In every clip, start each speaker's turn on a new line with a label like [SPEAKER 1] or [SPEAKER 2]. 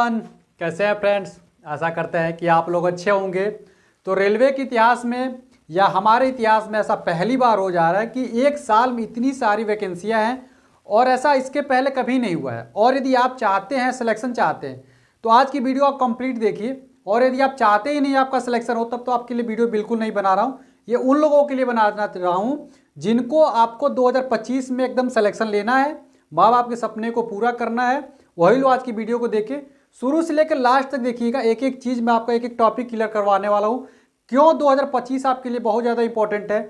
[SPEAKER 1] Everyone, कैसे हैं friends. आशा करते हैं कि आप लोग अच्छे होंगे। तो रेलवे के इतिहास में या हमारे इतिहास में ऐसा पहली बार हो जा रहा है कि एक साल में इतनी सारी वैकेंसियां हैं और ऐसा इसके पहले कभी नहीं हुआ है। और यदि आप चाहते हैं सिलेक्शन चाहते हैं तो आज की वीडियो आप कंप्लीट देखिए। और यदि आप चाहते ही नहीं आपका सिलेक्शन हो तब तो आपके लिए वीडियो बिल्कुल नहीं बना रहा हूँ। ये उन लोगों के लिए बनाना रहा हूँ जिनको आपको 2025 में एकदम सिलेक्शन लेना है, माँ बाप के सपने को पूरा करना है। वही लोग आज की वीडियो को देखें, शुरू से लेकर लास्ट तक देखिएगा। एक एक चीज़ मैं आपका एक एक टॉपिक क्लियर करवाने वाला हूँ। क्यों 2025 आपके लिए बहुत ज़्यादा इंपॉर्टेंट है,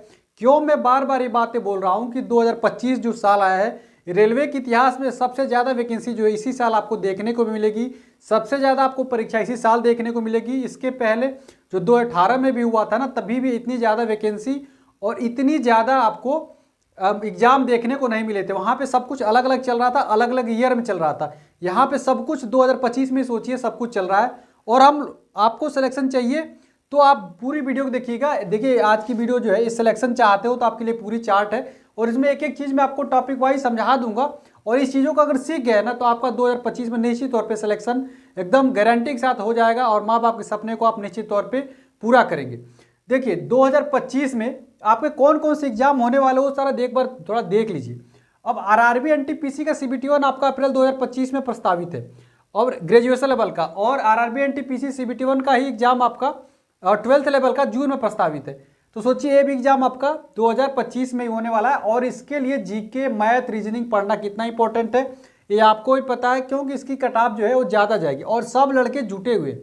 [SPEAKER 1] क्यों मैं बार बार ये बातें बोल रहा हूँ कि 2025 जो साल आया है रेलवे के इतिहास में सबसे ज़्यादा वैकेंसी जो है इसी साल आपको देखने को मिलेगी। सबसे ज़्यादा आपको परीक्षा इसी साल देखने को मिलेगी। इसके पहले जो 2018 में भी हुआ था ना, तभी भी इतनी ज़्यादा वैकेंसी और इतनी ज़्यादा आपको एग्जाम देखने को नहीं मिले थे। वहाँ पे सब कुछ अलग अलग चल रहा था, अलग अलग ईयर में चल रहा था। यहाँ पे सब कुछ 2025 में सोचिए सब कुछ चल रहा है और हम आपको सिलेक्शन चाहिए तो आप पूरी वीडियो को देखिएगा। देखिए आज की वीडियो जो है इस सिलेक्शन चाहते हो तो आपके लिए पूरी चार्ट है और इसमें एक एक चीज़ मैं आपको टॉपिक वाइज समझा दूंगा। और इस चीज़ों को अगर सीख गए ना तो आपका 2025 में निश्चित तौर पे सिलेक्शन एकदम गारंटी के साथ हो जाएगा और माँ बाप के सपने को आप निश्चित तौर पे पूरा करेंगे। देखिए 2025 में आपके कौन कौन से एग्जाम होने वाले हो सारा एक बार थोड़ा देख लीजिए। अब आरआरबी एनटीपीसी का CBT-1 आपका अप्रैल 2025 में प्रस्तावित है और ग्रेजुएशन लेवल का, और आरआरबी एनटीपीसी CBT-1 का ही एग्जाम आपका 12th लेवल का जून में प्रस्तावित है। तो सोचिए ये भी एग्जाम आपका 2025 में ही होने वाला है। और इसके लिए जीके मैथ रीजनिंग पढ़ना कितना इंपॉर्टेंट है ये आपको ही पता है, क्योंकि इसकी कटाप जो है वो ज़्यादा जाएगी और सब लड़के जुटे हुए,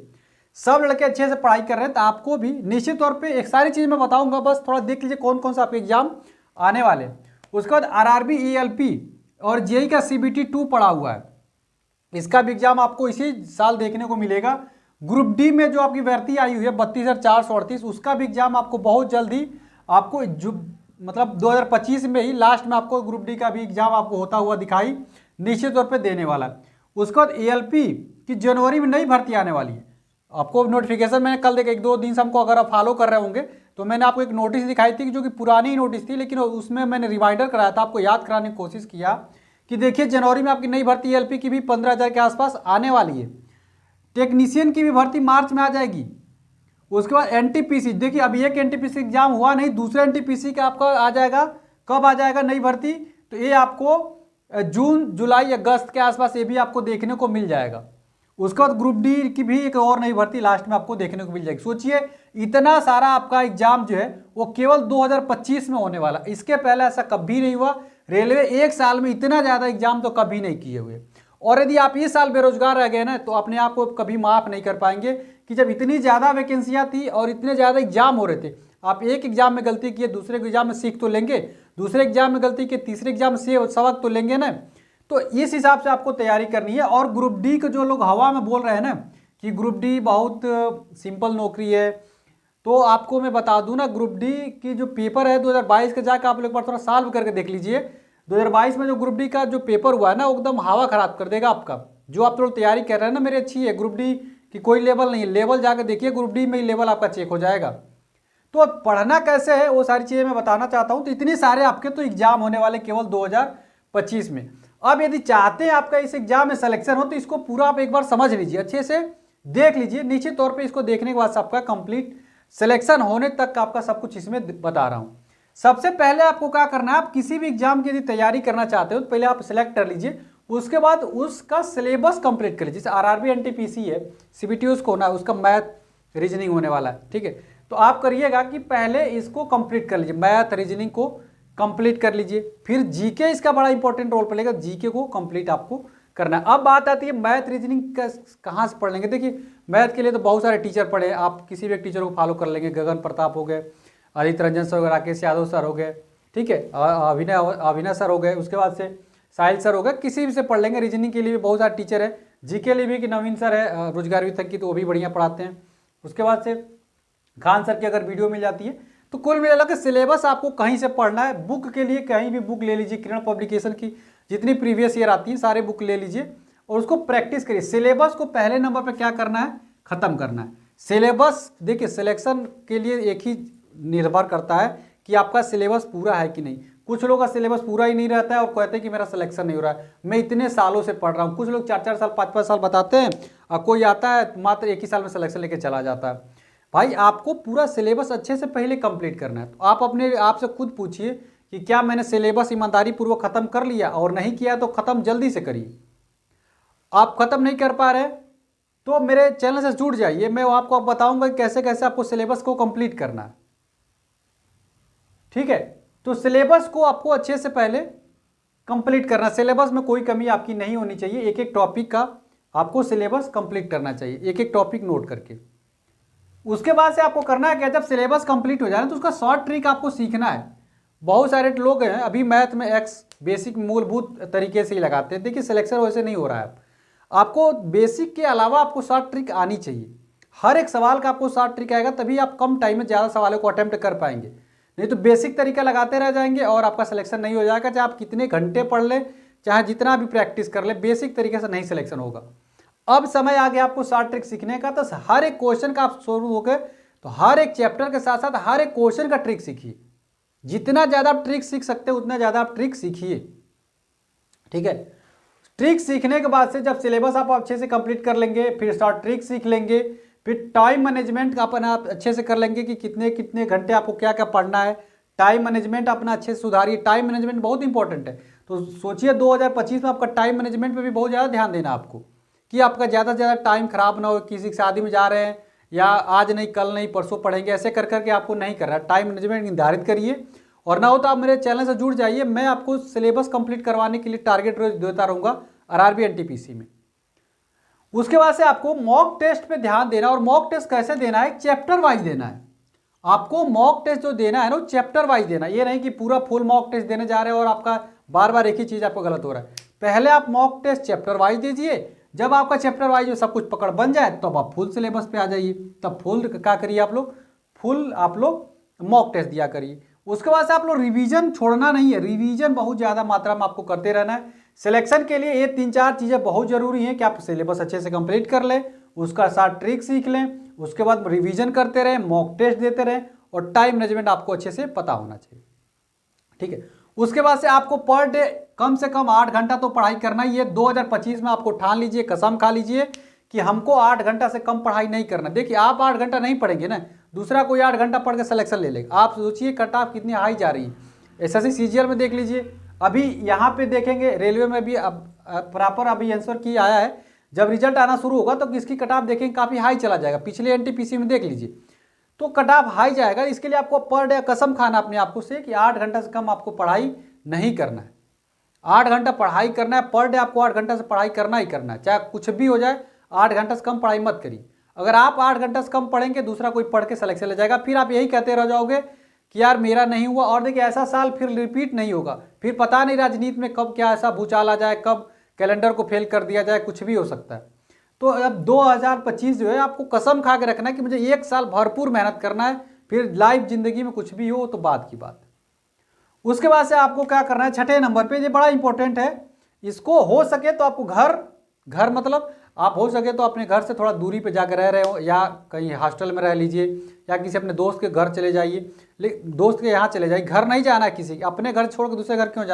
[SPEAKER 1] सब लड़के अच्छे से पढ़ाई कर रहे हैं। तो आपको भी निश्चित तौर पे एक सारी चीज़ मैं बताऊंगा, बस थोड़ा देख लीजिए कौन कौन सा आपके एग्जाम आने वाले हैं। उसके बाद आरआरबी ELP और जेई का CBT-2 पड़ा हुआ है, इसका भी एग्जाम आपको इसी साल देखने को मिलेगा। ग्रुप डी में जो आपकी भर्ती आई हुई है 32,438, उसका भी एग्जाम आपको बहुत जल्दी आपको मतलब 2025 में ही लास्ट में आपको ग्रुप डी का भी एग्जाम आपको होता हुआ दिखाई निश्चित तौर पे देने वाला है। उसके बाद ALP की जनवरी में नई भर्ती आने वाली है। आपको नोटिफिकेशन मैंने कल देखा, एक दो दिन से हमको अगर आप फॉलो कर रहे होंगे तो मैंने आपको एक नोटिस दिखाई थी जो कि पुरानी नोटिस थी, लेकिन उसमें मैंने रिमाइंडर कराया था, आपको याद कराने की कोशिश किया कि देखिए जनवरी में आपकी नई भर्ती ALP की भी 15,000 के आसपास आने वाली है। टेक्नीशियन की भी भर्ती मार्च में आ जाएगी। उसके बाद NTPC, देखिए अभी एक NTPC एग्जाम हुआ नहीं, दूसरे NTPC का आपका आ जाएगा। कब आ जाएगा नई भर्ती? तो ये आपको जून जुलाई अगस्त के आसपास ये भी आपको देखने को मिल जाएगा। उसके बाद ग्रुप डी की भी एक और नई भर्ती लास्ट में आपको देखने को मिल जाएगी। सोचिए इतना सारा आपका एग्जाम जो है वो केवल 2025 में होने वाला, इसके पहले ऐसा कभी नहीं हुआ। रेलवे एक साल में इतना ज़्यादा एग्जाम तो कभी नहीं किए हुए। और यदि आप इस साल बेरोजगार रह गए ना तो अपने आप को कभी माफ़ नहीं कर पाएंगे कि जब इतनी ज़्यादा वैकेंसियाँ थी और इतने ज़्यादा एग्जाम हो रहे थे, आप एक एग्जाम में गलती किए दूसरे एग्जाम में सीख तो लेंगे, दूसरे एग्जाम में गलती किए तीसरे एग्जाम में से सबक तो लेंगे ना। तो इस हिसाब से आपको तैयारी करनी है। और ग्रुप डी के जो लोग हवा में बोल रहे हैं ना कि ग्रुप डी बहुत सिंपल नौकरी है, तो आपको मैं बता दूं ना ग्रुप डी की जो पेपर है 2022 का जाकर आप लोग बार थोड़ा सॉल्व करके देख लीजिए। 2022 में जो ग्रुप डी का जो पेपर हुआ है ना वो एकदम हवा खराब कर देगा आपका। जो आप लोग तैयारी कर रहे हैं ना मेरी अच्छी है, ग्रुप डी की कोई लेवल नहीं है, लेवल जाकर देखिए ग्रुप डी में ही लेवल आपका चेक हो जाएगा। तो पढ़ना कैसे है वो सारी चीज़ें मैं बताना चाहता हूँ। तो इतने सारे आपके तो एग्जाम होने वाले केवल 2025 में। अब यदि चाहते हैं आपका इस एग्जाम में सिलेक्शन हो तो इसको पूरा आप एक बार समझ लीजिए, अच्छे से देख लीजिए। निश्चित तौर पे इसको देखने के बाद आपका कंप्लीट सिलेक्शन होने तक आपका सब कुछ इसमें बता रहा हूँ। सबसे पहले आपको क्या करना है, आप किसी भी एग्जाम की यदि तैयारी करना चाहते हो तो पहले आप सिलेक्ट कर लीजिए, उसके बाद उसका सिलेबस कंप्लीट कर लीजिए। जैसे आरआरबी एनटीपीसी है, CBT उसको होना है, उसका मैथ रीजनिंग होने वाला है, ठीक है। तो आप करिएगा कि पहले इसको कंप्लीट कर लीजिए, मैथ रीजनिंग को कंप्लीट कर लीजिए। फिर जीके इसका बड़ा इंपॉर्टेंट रोल प्ले करेगा, जीके को कंप्लीट आपको करना है। अब बात आती है मैथ रीजनिंग कहाँ से पढ़ लेंगे। देखिए मैथ के लिए तो बहुत सारे टीचर पढ़े, आप किसी भी एक टीचर को फॉलो कर लेंगे। गगन प्रताप हो गए, आदित्य रंजन सर हो गए, राकेश यादव सर हो गए, ठीक है, अभिनय सर हो गए, उसके बाद से साहिल सर हो गए, किसी भी से पढ़ लेंगे। रीजनिंग के लिए भी बहुत सारे टीचर है, जी के लिए भी कि नवीन सर है रोजगार वितक की, तो वो भी बढ़िया पढ़ाते हैं। उसके बाद से खान सर की अगर वीडियो मिल जाती है। तो कुल मिला के सिलेबस आपको कहीं से पढ़ना है। बुक के लिए कहीं भी बुक ले लीजिए, किरण पब्लिकेशन की जितनी प्रीवियस ईयर आती है सारे बुक ले लीजिए और उसको प्रैक्टिस करिए। सिलेबस को पहले नंबर पर क्या करना है, ख़त्म करना है। सिलेबस देखिए सिलेक्शन के लिए एक ही निर्भर करता है कि आपका सिलेबस पूरा है कि नहीं। कुछ लोगों का सिलेबस पूरा ही नहीं रहता है और कहते हैं कि मेरा सिलेक्शन नहीं हो रहा है, मैं इतने सालों से पढ़ रहा हूँ। कुछ लोग 4-4 साल 5-5 साल बताते हैं और कोई आता है मात्र एक ही साल में सिलेक्शन लेके चला जाता है। भाई आपको पूरा सिलेबस अच्छे से पहले कंप्लीट करना है। तो आप अपने आप से खुद पूछिए कि क्या मैंने सिलेबस ईमानदारी पूर्वक ख़त्म कर लिया, और नहीं किया तो ख़त्म जल्दी से करिए। आप ख़त्म नहीं कर पा रहे तो मेरे चैनल से जुड़ जाइए, मैं आपको बताऊंगा कि कैसे कैसे आपको सिलेबस को कंप्लीट करना है। ठीक है, तो सिलेबस को आपको अच्छे से पहले कंप्लीट करना, सिलेबस में कोई कमी आपकी नहीं होनी चाहिए। एक एक टॉपिक का आपको सिलेबस कंप्लीट करना चाहिए, एक एक टॉपिक नोट करके। उसके बाद से आपको करना है क्या, जब सिलेबस कंप्लीट हो जाए तो उसका शॉर्ट ट्रिक आपको सीखना है। बहुत सारे लोग हैं अभी मैथ में एक्स बेसिक मूलभूत तरीके से ही लगाते हैं, देखिए सिलेक्शन वैसे नहीं हो रहा है। आपको बेसिक के अलावा आपको शॉर्ट ट्रिक आनी चाहिए। हर एक सवाल का आपको शॉर्ट ट्रिक आएगा, तभी आप कम टाइम में ज़्यादा सवालों को अटेम्प्ट कर पाएंगे। नहीं तो बेसिक तरीका लगाते रह जाएंगे और आपका सिलेक्शन नहीं हो जाएगा। चाहे आप कितने घंटे पढ़ लें, चाहे जितना भी प्रैक्टिस कर ले, बेसिक तरीके से नहीं सिलेक्शन होगा। अब समय आ गया आपको शॉर्ट ट्रिक सीखने का, तो हर एक क्वेश्चन का आप शुरू हो गए तो हर एक चैप्टर के साथ साथ हर एक क्वेश्चन का ट्रिक सीखिए। जितना ज़्यादा आप ट्रिक सीख सकते हैं उतना ज़्यादा आप ट्रिक सीखिए। ठीक है, ट्रिक सीखने के बाद से जब सिलेबस आप अच्छे से कंप्लीट कर लेंगे, फिर शॉर्ट ट्रिक सीख लेंगे, फिर टाइम मैनेजमेंट का अपना आप अच्छे से कर लेंगे कि कितने कितने घंटे आपको क्या क्या पढ़ना है। टाइम मैनेजमेंट अपना अच्छे से सुधारिए, टाइम मैनेजमेंट बहुत इंपॉर्टेंट है। तो सोचिए 2025 में आपका टाइम मैनेजमेंट पे भी बहुत ज़्यादा ध्यान देना आपको, कि आपका ज़्यादा से ज़्यादा टाइम खराब ना हो। किसी की शादी में जा रहे हैं या आज नहीं कल नहीं परसों पढ़ेंगे, ऐसे कर करके आपको नहीं करना। टाइम मैनेजमेंट निर्धारित करिए, और ना हो तो आप मेरे चैनल से जुड़ जाइए। मैं आपको सिलेबस कंप्लीट करवाने के लिए टारगेट रोज देता रहूँगा आरआरबी एनटीपीसी में। उसके बाद से आपको मॉक टेस्ट पे ध्यान देना, और मॉक टेस्ट कैसे देना है, चैप्टर वाइज देना है। आपको मॉक टेस्ट जो देना है ना, चैप्टर वाइज देना। ये नहीं कि पूरा फुल मॉक टेस्ट देने जा रहे हैं और आपका बार बार एक ही चीज़ आपको गलत हो रहा है। पहले आप मॉक टेस्ट चैप्टर वाइज दीजिए, जब आपका चैप्टर वाइज सब कुछ पकड़ बन जाए तब आप फुल सिलेबस पे आ जाइए। तब फुल क्या करिए आप लोग मॉक टेस्ट दिया करिए। उसके बाद से आप लोग रिवीजन छोड़ना नहीं है, रिवीजन बहुत ज़्यादा मात्रा में आपको करते रहना है। सिलेक्शन के लिए ये 3-4 चीज़ें बहुत ज़रूरी हैं कि आप सिलेबस अच्छे से कंप्लीट कर लें, उसका साथ ट्रिक सीख लें, उसके बाद रिवीजन करते रहें, मॉक टेस्ट देते रहें, और टाइम मैनेजमेंट आपको अच्छे से पता होना चाहिए। ठीक है, उसके बाद से आपको पर डे कम से कम 8 घंटा तो पढ़ाई करना ही है। 2025 में आपको ठान लीजिए, कसम खा लीजिए कि हमको 8 घंटा से कम पढ़ाई नहीं करना। देखिए आप 8 घंटा नहीं पढ़ेंगे ना, दूसरा कोई 8 घंटा पढ़ के सिलेक्शन ले लेगा। आप सोचिए कट ऑफ कितनी हाई जा रही है। एसएससी सीजीएल में देख लीजिए, अभी यहाँ पे देखेंगे रेलवे में भी अब प्रॉपर अभी आंसर की आया है। जब रिजल्ट आना शुरू होगा तो किसकी कट ऑफ देखेंगे, काफ़ी हाई चला जाएगा। पिछले एनटीपीसी में देख लीजिए तो कट ऑफ हाई जाएगा। इसके लिए आपको पर डे कसम खाना अपने आपको से कि 8 घंटा से कम आपको पढ़ाई नहीं करना है। 8 घंटा पढ़ाई करना है, पर डे आपको 8 घंटा से पढ़ाई करना ही करना है, चाहे कुछ भी हो जाए। 8 घंटा से कम पढ़ाई मत करिए। अगर आप 8 घंटा से कम पढ़ेंगे, दूसरा कोई पढ़ के सिलेक्शन ले जाएगा, फिर आप यही कहते रह जाओगे कि यार मेरा नहीं हुआ। और देखिए ऐसा साल फिर रिपीट नहीं होगा, फिर पता नहीं राजनीति में कब क्या ऐसा भूचाल आ जाए, कब कैलेंडर को फेल कर दिया जाए, कुछ भी हो सकता है। तो अब 2025 जो है आपको कसम खा के रखना है कि मुझे 1 साल भरपूर मेहनत करना है, फिर लाइफ जिंदगी में कुछ भी हो तो बात की बात। उसके बाद से आपको क्या करना है, छठे नंबर पे, ये बड़ा इंपॉर्टेंट है। इसको हो सके तो आपको घर मतलब आप हो सके तो अपने घर से थोड़ा दूरी पे जाकर रह रहे हो, या कहीं हॉस्टल में रह लीजिए, या किसी अपने दोस्त के घर चले जाइए। दोस्त के यहाँ चले जाइए, घर नहीं जाना है किसी, अपने घर छोड़ के दूसरे घर क्यों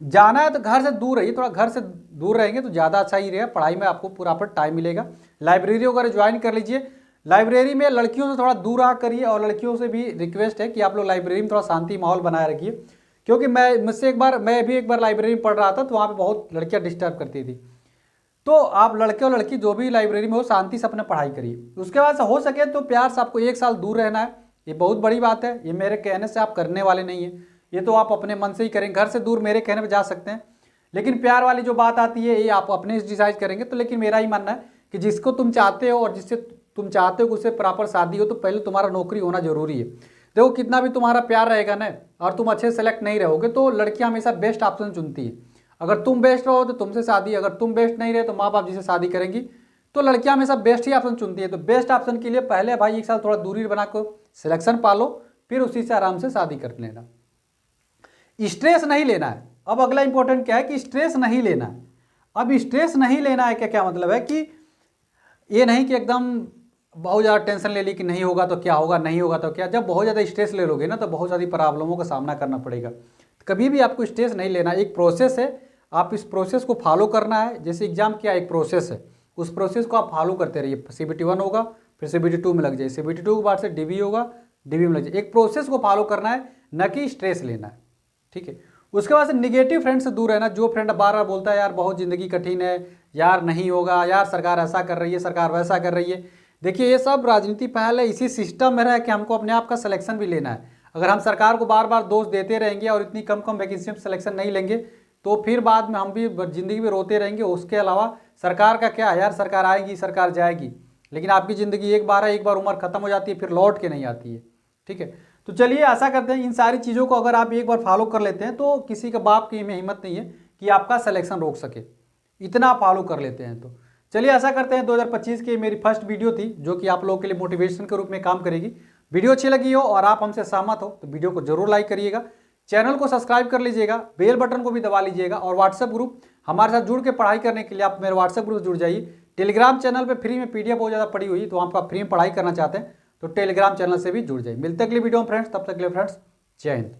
[SPEAKER 1] जाना है तो घर से दूर रहिए। थोड़ा घर से दूर रहेंगे तो ज़्यादा अच्छा ही रहेगा, पढ़ाई में आपको पूरा पर टाइम मिलेगा। लाइब्रेरी वगैरह ज्वाइन कर लीजिए। लाइब्रेरी में लड़कियों से थोड़ा दूर रहा करिए, और लड़कियों से भी रिक्वेस्ट है कि आप लोग लाइब्रेरी में थोड़ा शांति माहौल बनाए रखिए। क्योंकि मैं भी एक बार लाइब्रेरी में पढ़ रहा था तो वहाँ पे बहुत लड़कियाँ डिस्टर्ब करती थी। तो आप लड़के और लड़की जो भी लाइब्रेरी में हो, शांति से अपना पढ़ाई करिए। उसके बाद से हो सके तो प्यार से आपको 1 साल दूर रहना है। ये बहुत बड़ी बात है, ये मेरे कहने से आप करने वाले नहीं हैं, ये तो आप अपने मन से ही करेंगे। घर से दूर मेरे कहने पे जा सकते हैं, लेकिन प्यार वाली जो बात आती है ये आप अपने डिसाइड करेंगे। तो लेकिन मेरा ही मानना है कि जिसको तुम चाहते हो और जिससे तुम चाहते हो कि उससे प्रॉपर शादी हो, तो पहले तुम्हारा नौकरी होना जरूरी है। देखो कितना भी तुम्हारा प्यार रहेगा ना, और तुम अच्छे सेलेक्ट नहीं रहोगे, तो लड़कियां हमेशा बेस्ट ऑप्शन चुनती है। अगर तुम बेस्ट रहो तो तुमसे शादी, अगर तुम बेस्ट नहीं रहे तो माँ बाप जिसे शादी करेंगी। तो लड़कियां हमेशा बेस्ट ही ऑप्शन चुनती है। तो बेस्ट ऑप्शन के लिए पहले भाई 1 साल थोड़ा दूरी बनाकर सिलेक्शन पालो, फिर उसी से आराम से शादी कर लेना। स्ट्रेस नहीं लेना है। अब अगला इंपॉर्टेंट क्या है कि स्ट्रेस नहीं लेना है। अब स्ट्रेस नहीं लेना है क्या मतलब है कि ये नहीं कि एकदम बहुत ज़्यादा टेंशन ले ली कि नहीं होगा तो क्या होगा, नहीं होगा तो क्या। जब बहुत ज़्यादा स्ट्रेस ले लोगे ना तो बहुत सारी प्रॉब्लमों का सामना करना पड़ेगा। कभी भी आपको स्ट्रेस नहीं लेना, एक प्रोसेस है, आप इस प्रोसेस को फॉलो करना है। जैसे एग्जाम क्या एक प्रोसेस है, उस प्रोसेस को आप फॉलो करते रहिए। CBT 1 होगा, फिर CBT 2 में लग जाइए, CBT 2 के बाद से DB होगा, DB में लग जाइए। एक प्रोसेस को फॉलो करना है, न कि स्ट्रेस लेना है, ठीक है। उसके बाद से निगेटिव फ्रेंड से दूर रहना। जो फ्रेंड बार बार बोलता है यार बहुत ज़िंदगी कठिन है, यार नहीं होगा, यार सरकार ऐसा कर रही है, सरकार वैसा कर रही है। देखिए ये सब राजनीति पहल है, इसी सिस्टम में रह के हमको अपने आप का सिलेक्शन भी लेना है। अगर हम सरकार को बार बार दोष देते रहेंगे और इतनी कम वैकेंसी में सिलेक्शन नहीं लेंगे तो फिर बाद में हम भी ज़िंदगी में रोते रहेंगे। उसके अलावा सरकार का क्या है यार, सरकार आएगी सरकार जाएगी, लेकिन आपकी ज़िंदगी एक बार है, एक बार उम्र खत्म हो जाती है, फिर लौट के नहीं आती है, ठीक है। तो चलिए आशा करते हैं इन सारी चीज़ों को अगर आप एक बार फॉलो कर लेते हैं तो किसी का बाप की में हिम्मत नहीं है कि आपका सिलेक्शन रोक सके, इतना फॉलो कर लेते हैं। तो चलिए आशा करते हैं 2025 की मेरी फर्स्ट वीडियो थी जो कि आप लोगों के लिए मोटिवेशन के रूप में काम करेगी। वीडियो अच्छी लगी हो और आप हमसे सहमत हो तो वीडियो को जरूर लाइक करिएगा, चैनल को सब्सक्राइब कर लीजिएगा, बेल बटन को भी दबा लीजिएगा और व्हाट्सएप ग्रुप हमारे साथ जुड़ के पढ़ाई करने के लिए आप मेरे व्हाट्सएप ग्रुप से जुड़ जाइए। टेलीग्राम चैनल पे फ्री में PDF बहुत ज़्यादा पड़ी हुई है, तो आप फ्री में पढ़ाई करना चाहते हैं तो टेलीग्राम चैनल से भी जुड़ जाइए। मिलते अगली वीडियो में फ्रेंड्स, तब तक के लिए फ्रेंड्स जय हिंद।